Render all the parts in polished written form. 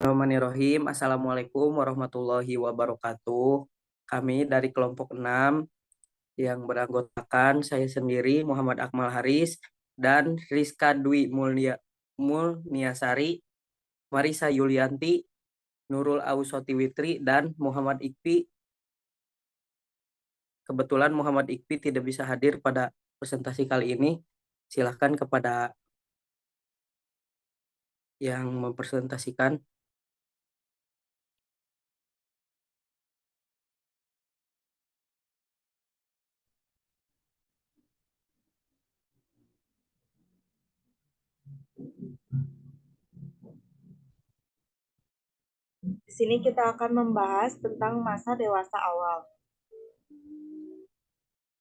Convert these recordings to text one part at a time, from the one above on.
Bismillahirrahmanirrahim. Assalamualaikum warahmatullahi wabarakatuh. Kami dari kelompok 6 yang beranggotakan saya sendiri Muhammad Akmal Haris dan Rizka Dwi Mulniasari, Marisa Yulianti, Nurul Ausoti Witri, dan Muhammad Ikpi. Kebetulan Muhammad Ikpi tidak bisa hadir pada presentasi kali ini. Silahkan kepada yang mempresentasikan. Di sini kita akan membahas tentang masa dewasa awal.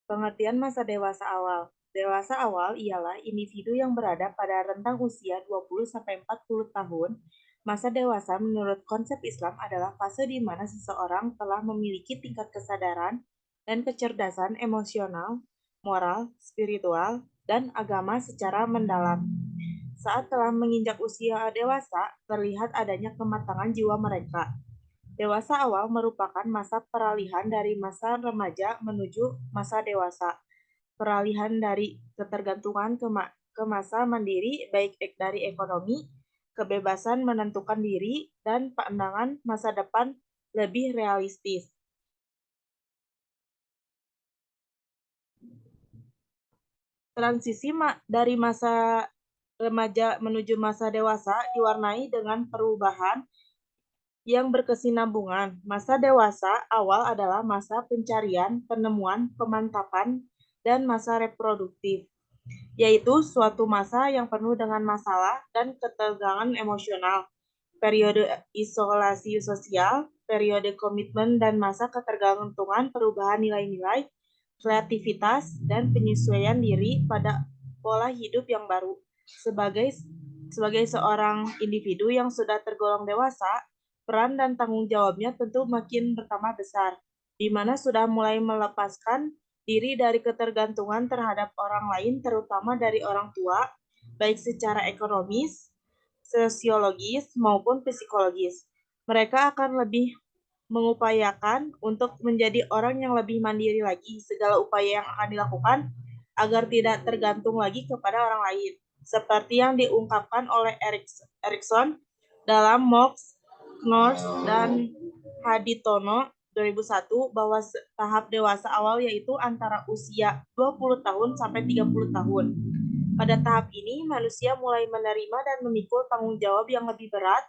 Pengertian masa dewasa awal. Dewasa awal ialah individu yang berada pada rentang usia 20-40 tahun. Masa dewasa menurut konsep Islam adalah fase di mana seseorang telah memiliki tingkat kesadaran dan kecerdasan emosional, moral, spiritual, dan agama secara mendalam. Saat telah menginjak usia dewasa, terlihat adanya kematangan jiwa mereka. Dewasa awal merupakan masa peralihan dari masa remaja menuju masa dewasa. Peralihan dari ketergantungan ke masa mandiri, baik dari ekonomi, kebebasan menentukan diri, dan pandangan masa depan lebih realistis. Transisi dari masa remaja menuju masa dewasa diwarnai dengan perubahan yang berkesinambungan. Masa dewasa awal adalah masa pencarian, penemuan, pemantapan, dan masa reproduktif, yaitu suatu masa yang penuh dengan masalah dan ketegangan emosional, periode isolasi sosial, periode komitmen, dan masa ketergantungan perubahan nilai-nilai, kreativitas, dan penyesuaian diri pada pola hidup yang baru. Sebagai seorang individu yang sudah tergolong dewasa, peran dan tanggung jawabnya tentu makin bertambah besar, di mana sudah mulai melepaskan diri dari ketergantungan terhadap orang lain, terutama dari orang tua, baik secara ekonomis, sosiologis, maupun psikologis. Mereka akan lebih mengupayakan untuk menjadi orang yang lebih mandiri lagi. Segala upaya yang akan dilakukan agar tidak tergantung lagi kepada orang lain. Seperti yang diungkapkan oleh Erikson dalam Mox, Knorrs, dan Haditono 2001 bahwa tahap dewasa awal yaitu antara usia 20 tahun sampai 30 tahun. Pada tahap ini, manusia mulai menerima dan memikul tanggung jawab yang lebih berat.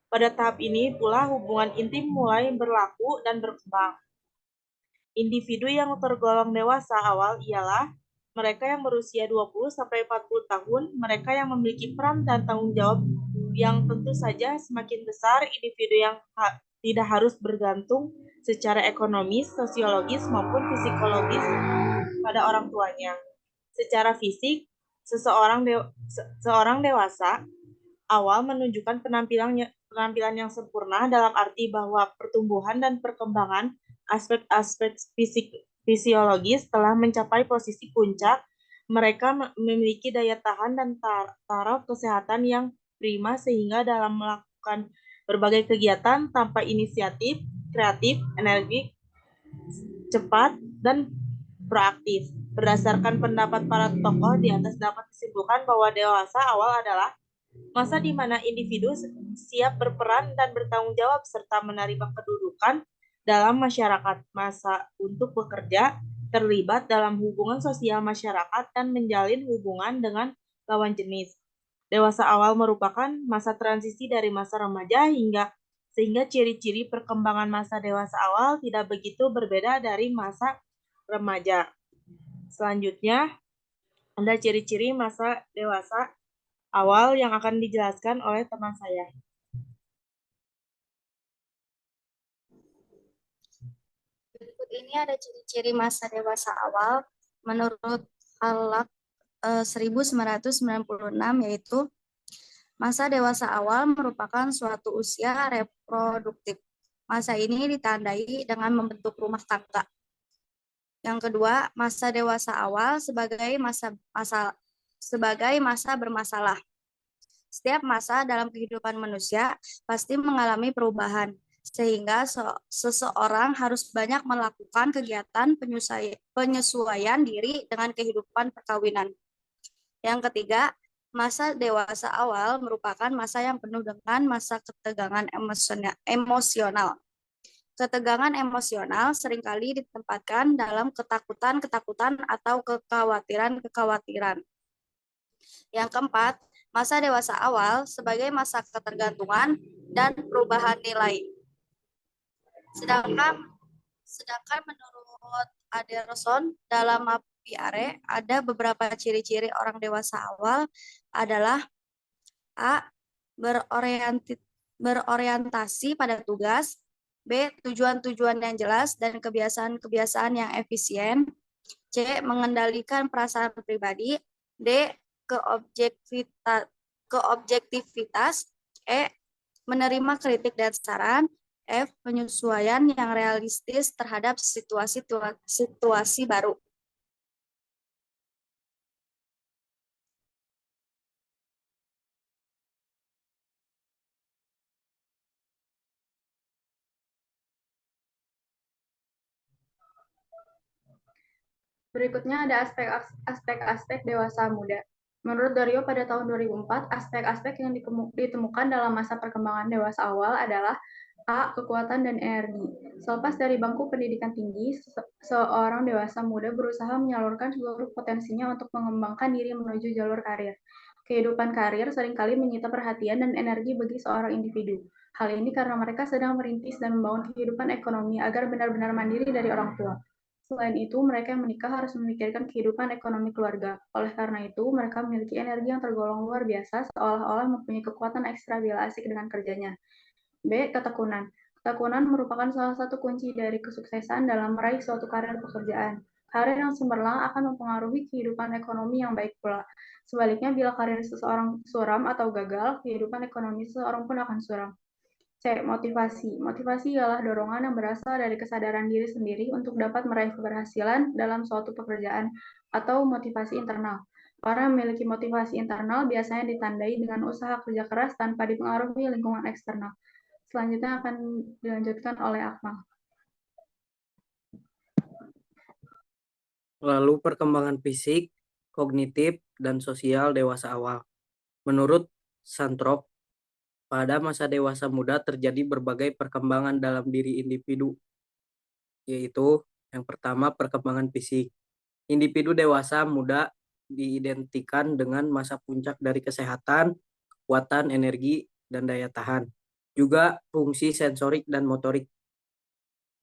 Pada tahap ini pula hubungan intim mulai berlaku dan berkembang. Individu yang tergolong dewasa awal ialah mereka yang berusia 20-40 tahun, mereka yang memiliki peran dan tanggung jawab yang tentu saja semakin besar. Individu yang tidak harus bergantung secara ekonomis, sosiologis, maupun psikologis pada orang tuanya. Secara fisik, seorang dewasa awal menunjukkan penampilan yang sempurna dalam arti bahwa pertumbuhan dan perkembangan aspek-aspek fisiologis telah mencapai posisi puncak. Mereka memiliki daya tahan dan taraf kesehatan yang prima sehingga dalam melakukan berbagai kegiatan tanpa inisiatif, kreatif, energik, cepat, dan proaktif. Berdasarkan pendapat para tokoh di atas dapat disimpulkan bahwa dewasa awal adalah masa di mana individu siap berperan dan bertanggung jawab serta menerima kedudukan dalam masyarakat, masa untuk bekerja, terlibat dalam hubungan sosial masyarakat, dan menjalin hubungan dengan lawan jenis. Dewasa awal merupakan masa transisi dari masa remaja sehingga ciri-ciri perkembangan masa dewasa awal tidak begitu berbeda dari masa remaja. Selanjutnya, ada ciri-ciri masa dewasa awal yang akan dijelaskan oleh teman saya. Berikut ini ada ciri-ciri masa dewasa awal menurut Halak 1996, yaitu masa dewasa awal merupakan suatu usia reproduktif. Masa ini ditandai dengan membentuk rumah tangga. Yang kedua, masa dewasa awal sebagai masa bermasalah. Setiap masa dalam kehidupan manusia pasti mengalami perubahan, sehingga seseorang harus banyak melakukan kegiatan penyesuaian diri dengan kehidupan perkawinan. Yang ketiga, masa dewasa awal merupakan masa yang penuh dengan masa ketegangan emosional. Ketegangan emosional seringkali ditempatkan dalam ketakutan-ketakutan atau kekhawatiran-kekhawatiran. Yang keempat, masa dewasa awal sebagai masa ketergantungan dan perubahan nilai. Sedangkan menurut Adelson dalam MAPIARE ada beberapa ciri-ciri orang dewasa awal adalah A. Berorientasi pada tugas, B. Tujuan-tujuan yang jelas dan kebiasaan-kebiasaan yang efisien, C. Mengendalikan perasaan pribadi, D. Keobjektivitas, E. Menerima kritik dan saran, F. Penyesuaian yang realistis terhadap situasi baru. Berikutnya ada aspek-aspek dewasa muda. Menurut Dario pada tahun 2004, aspek-aspek yang ditemukan dalam masa perkembangan dewasa awal adalah A. Kekuatan dan energi. Selepas dari bangku pendidikan tinggi, seorang dewasa muda berusaha menyalurkan seluruh potensinya untuk mengembangkan diri menuju jalur karir. Kehidupan karir seringkali menyita perhatian dan energi bagi seorang individu. Hal ini karena mereka sedang merintis dan membangun kehidupan ekonomi agar benar-benar mandiri dari orang tua. Selain itu, mereka yang menikah harus memikirkan kehidupan ekonomi keluarga. Oleh karena itu, mereka memiliki energi yang tergolong luar biasa, seolah-olah mempunyai kekuatan ekstra bila asik dengan kerjanya. B. Ketekunan. Ketekunan merupakan salah satu kunci dari kesuksesan dalam meraih suatu karir pekerjaan. Karir yang cemerlang akan mempengaruhi kehidupan ekonomi yang baik pula. Sebaliknya, bila karir seseorang suram atau gagal, kehidupan ekonomi seseorang pun akan suram. C. Motivasi. Motivasi ialah dorongan yang berasal dari kesadaran diri sendiri untuk dapat meraih keberhasilan dalam suatu pekerjaan atau motivasi internal. Orang yang memiliki motivasi internal biasanya ditandai dengan usaha kerja keras tanpa dipengaruhi lingkungan eksternal. Selanjutnya akan dilanjutkan oleh Akmal. Lalu perkembangan fisik, kognitif, dan sosial dewasa awal. Menurut Santrop, pada masa dewasa muda terjadi berbagai perkembangan dalam diri individu, yaitu yang pertama perkembangan fisik. Individu dewasa muda diidentikan dengan masa puncak dari kesehatan, kekuatan, energi, dan daya tahan. Juga fungsi sensorik dan motorik.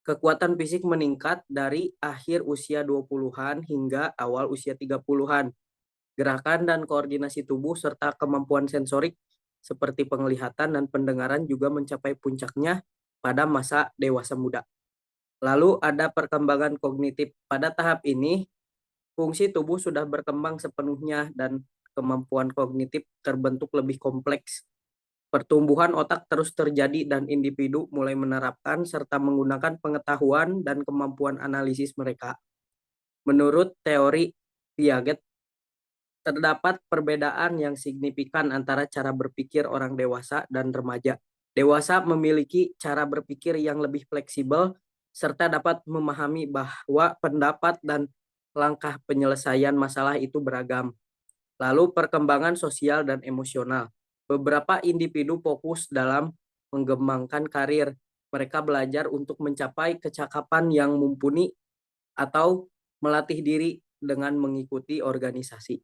Kekuatan fisik meningkat dari akhir usia 20-an hingga awal usia 30-an. Gerakan dan koordinasi tubuh serta kemampuan sensorik seperti penglihatan dan pendengaran juga mencapai puncaknya pada masa dewasa muda. Lalu ada perkembangan kognitif. Pada tahap ini, fungsi tubuh sudah berkembang sepenuhnya dan kemampuan kognitif terbentuk lebih kompleks. Pertumbuhan otak terus terjadi dan individu mulai menerapkan serta menggunakan pengetahuan dan kemampuan analisis mereka. Menurut teori Piaget, terdapat perbedaan yang signifikan antara cara berpikir orang dewasa dan remaja. Dewasa memiliki cara berpikir yang lebih fleksibel serta dapat memahami bahwa pendapat dan langkah penyelesaian masalah itu beragam. Lalu perkembangan sosial dan emosional. Beberapa individu fokus dalam mengembangkan karir. Mereka belajar untuk mencapai kecakapan yang mumpuni atau melatih diri dengan mengikuti organisasi.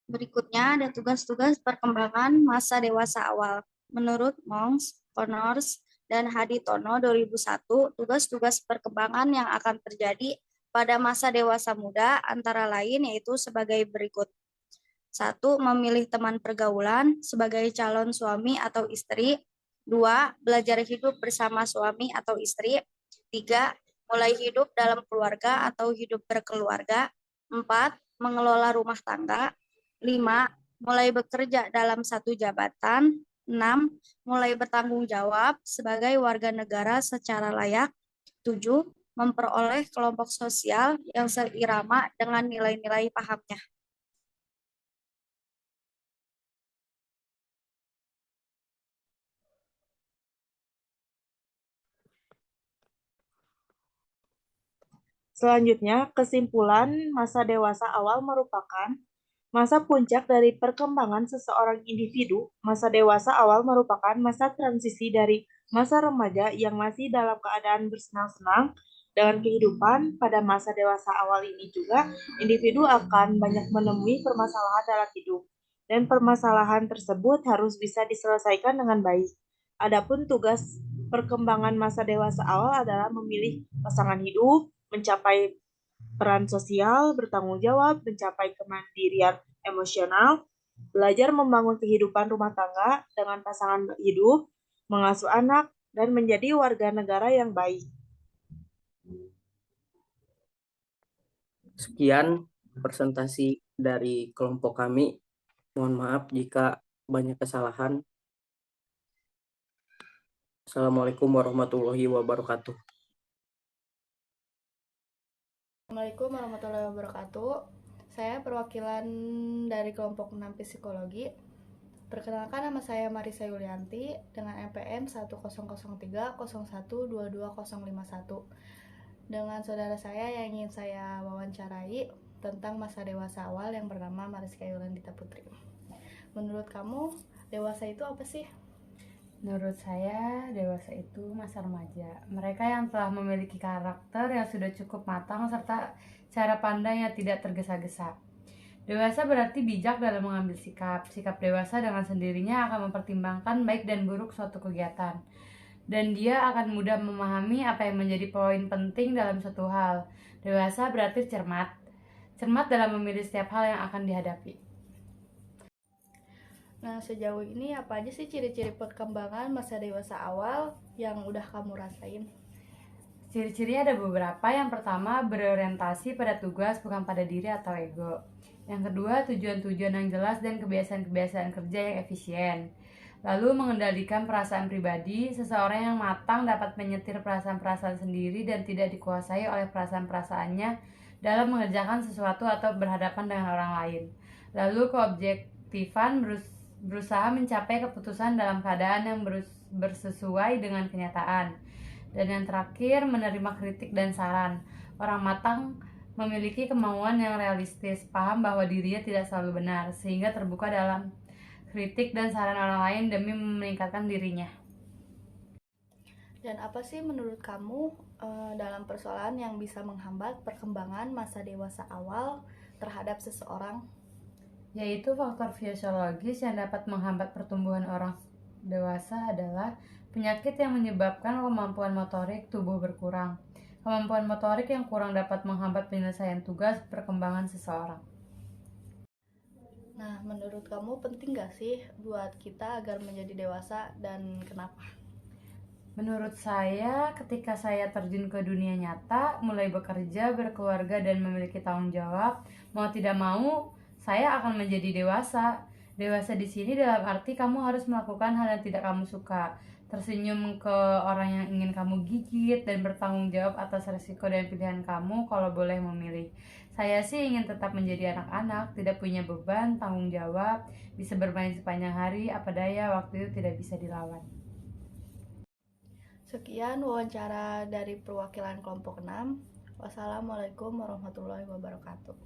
Berikutnya ada tugas-tugas perkembangan masa dewasa awal. Menurut Monks, Connors, dan Haditono 2001, tugas-tugas perkembangan yang akan terjadi pada masa dewasa muda antara lain yaitu sebagai berikut. 1. Memilih teman pergaulan sebagai calon suami atau istri. 2. Belajar hidup bersama suami atau istri. 3. Mulai hidup dalam keluarga atau hidup berkeluarga. 4. Mengelola rumah tangga. 5. Mulai bekerja dalam satu jabatan. 6. Mulai bertanggung jawab sebagai warga negara secara layak. 7. Memperoleh kelompok sosial yang seirama dengan nilai-nilai pahamnya. Selanjutnya, kesimpulan masa dewasa awal merupakan masa puncak dari perkembangan seseorang individu. Masa dewasa awal merupakan masa transisi dari masa remaja yang masih dalam keadaan bersenang-senang dengan kehidupan. Pada masa dewasa awal ini juga, individu akan banyak menemui permasalahan dalam hidup, dan permasalahan tersebut harus bisa diselesaikan dengan baik. Adapun tugas perkembangan masa dewasa awal adalah memilih pasangan hidup, mencapai peran sosial, bertanggung jawab, mencapai kemandirian emosional, belajar membangun kehidupan rumah tangga dengan pasangan hidup, mengasuh anak, dan menjadi warga negara yang baik. Sekian presentasi dari kelompok kami. Mohon maaf jika banyak kesalahan. Assalamualaikum warahmatullahi wabarakatuh. Assalamualaikum warahmatullahi wabarakatuh. Saya perwakilan dari kelompok 6 psikologi. Perkenalkan, nama saya Marisa Yulianti dengan NPM 100301222051. Dengan saudara saya yang ingin saya wawancarai tentang masa dewasa awal yang bernama Mariska Yulianti Putri. Menurut kamu, dewasa itu apa sih? Menurut saya, dewasa itu masa remaja. Mereka yang telah memiliki karakter yang sudah cukup matang serta cara pandang yang tidak tergesa-gesa. Dewasa berarti bijak dalam mengambil sikap. Sikap dewasa dengan sendirinya akan mempertimbangkan baik dan buruk suatu kegiatan. Dan dia akan mudah memahami apa yang menjadi poin penting dalam suatu hal. Dewasa berarti cermat. Cermat dalam memilih setiap hal yang akan dihadapi. Nah, sejauh ini apa aja sih ciri-ciri perkembangan masa dewasa awal yang udah kamu rasain? Ciri-ciri ada beberapa. Yang pertama, berorientasi pada tugas bukan pada diri atau ego. Yang kedua, tujuan-tujuan yang jelas dan kebiasaan-kebiasaan kerja yang efisien. Lalu, mengendalikan perasaan pribadi. Seseorang yang matang dapat menyetir perasaan-perasaan sendiri dan tidak dikuasai oleh perasaan-perasaannya dalam mengerjakan sesuatu atau berhadapan dengan orang lain. Lalu, keobjektifan, berusaha mencapai keputusan dalam keadaan yang bersesuai dengan kenyataan. Dan yang terakhir, menerima kritik dan saran. Orang matang memiliki kemauan yang realistis, paham bahwa dirinya tidak selalu benar, sehingga terbuka dalam kritik dan saran orang lain demi meningkatkan dirinya. Dan apa sih menurut kamu dalam persoalan yang bisa menghambat perkembangan masa dewasa awal terhadap seseorang? Yaitu faktor fisiologis yang dapat menghambat pertumbuhan orang dewasa adalah penyakit yang menyebabkan kemampuan motorik tubuh berkurang. Kemampuan motorik yang kurang dapat menghambat penyelesaian tugas perkembangan seseorang. Nah, menurut kamu penting gak sih buat kita agar menjadi dewasa dan kenapa? Menurut saya, ketika saya terjun ke dunia nyata, mulai bekerja, berkeluarga, dan memiliki tanggung jawab, mau tidak mau, saya akan menjadi dewasa. Dewasa di sini dalam arti kamu harus melakukan hal yang tidak kamu suka, tersenyum ke orang yang ingin kamu gigit, dan bertanggung jawab atas resiko dan pilihan kamu kalau boleh memilih. Saya sih ingin tetap menjadi anak-anak, tidak punya beban, tanggung jawab, bisa bermain sepanjang hari, apa daya waktu itu tidak bisa dilawan. Sekian wawancara dari perwakilan kelompok 6. Wassalamualaikum warahmatullahi wabarakatuh.